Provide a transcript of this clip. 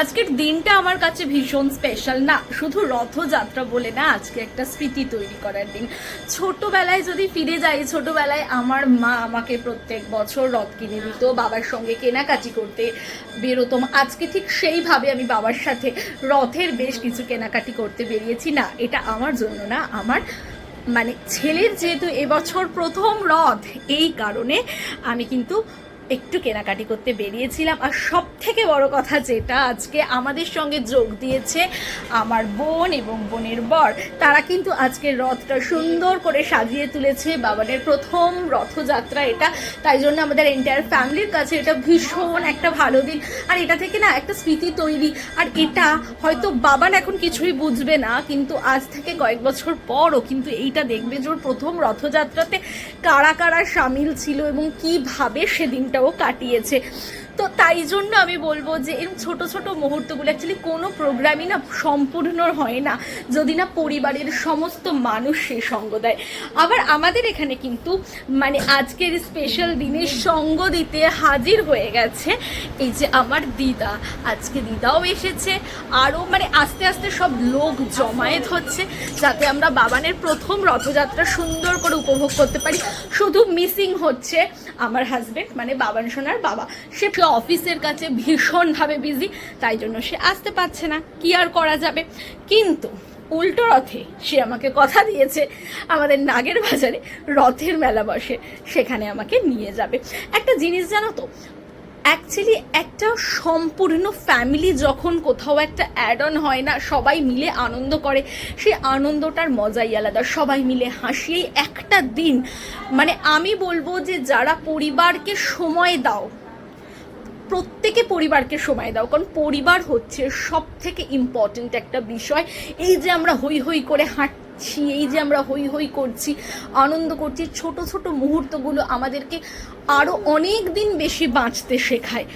আজকের দিনটা আমার কাছে ভীষণ স্পেশাল। না শুধু রথযাত্রা বলে না, আজকে একটা স্মৃতি তৈরি করার দিন। ছোটবেলায় যদি ফিরে যাই, ছোটবেলায় আমার মা আমাকে প্রত্যেক বছর রথ কিনে দিত, বাবার সঙ্গে কেনাকাটি করতে বেরোতাম। আজকে ঠিক সেইভাবে আমি বাবার সাথে রথের বেশ কিছু কেনাকাটি করতে বেরিয়েছি। না, এটা আমার জন্য না, আমার মানে ছেলের যেহেতু এবছর প্রথম রথ, এই কারণে আমি কিন্তু একটু কেনাকাটি করতে বেরিয়েছিলাম। আর সব থেকে বড় কথা যেটা, আজকে আমাদের সঙ্গে যোগ দিয়েছে আমার বোন এবং বোনের বর। তারা কিন্তু আজকে রথটা সুন্দর করে সাজিয়ে তুলেছে। বাবানের প্রথম রথযাত্রা এটা, তাই জন্য আমাদের এন্টায়ার ফ্যামিলির কাছে এটা ভীষণ একটা ভালো দিন। আর এটা থেকে না একটা স্মৃতি তৈরি। আর এটা হয়তো বাবান এখন কিছুই বুঝবে না, কিন্তু আজ থেকে কয়েক বছর পরও কিন্তু এইটা দেখবে যে ওর প্রথম রথযাত্রাতে কারা কারা সামিল ছিল এবং কিভাবে সেদিনটাও কাটিয়েছে। তো তাই জন্য আমি বলবো যে এরকম ছোট ছোট মুহূর্তগুলো, অ্যাকচুয়ালি কোনো প্রোগ্রামই না সম্পূর্ণ হয় না যদি না পরিবারের সমস্ত মানুষ সে সঙ্গ দেয়। আবার আমাদের এখানে কিন্তু মানে আজকের স্পেশাল দিনে সঙ্গ দিতে হাজির হয়ে গেছে এই যে আমার দিদা। আজকে দিদাও এসেছে, আরও মানে আস্তে আস্তে সব লোক জমায়েত হচ্ছে যাতে আমরা বাবানের প্রথম রথযাত্রা সুন্দর করে উপভোগ করতে পারি। শুধু মিসিং হচ্ছে আমার হাজবেন্ড, মানে বাবান সোনার বাবা। সে অফিসের কাছে ভীষণভাবে বিজি, তাই জন্য সে আসতে পারছে না, কি আর করা যাবে। কিন্তু উল্টো রথে সে আমাকে কথা দিয়েছে আমাদের নাগের বাজারে রথের মেলা বসে, সেখানে আমাকে নিয়ে যাবে। একটা জিনিস জানো তো, অ্যাকচুয়ালি একটা সম্পূর্ণ ফ্যামিলি যখন কোথাও একটা অ্যাড অন হয় না, সবাই মিলে আনন্দ করে, সেই আনন্দটার মজাই আলাদা। সবাই মিলে হাসিয়েই একটা দিন, মানে আমি বলবো যে যারা পরিবারকে সময় দাও, প্রত্যেকে পরিবারকে সময় দাও, কারণ পরিবার হচ্ছে সব থেকে ইম্পর্টেন্ট একটা বিষয়। এই যে আমরা হই হই করে হাঁটছি, এই যে আমরা হই হই করছি, আনন্দ করছি, ছোট ছোট মুহূর্তগুলো আমাদেরকে আরও অনেক দিন বেশি বাঁচতে শেখায়।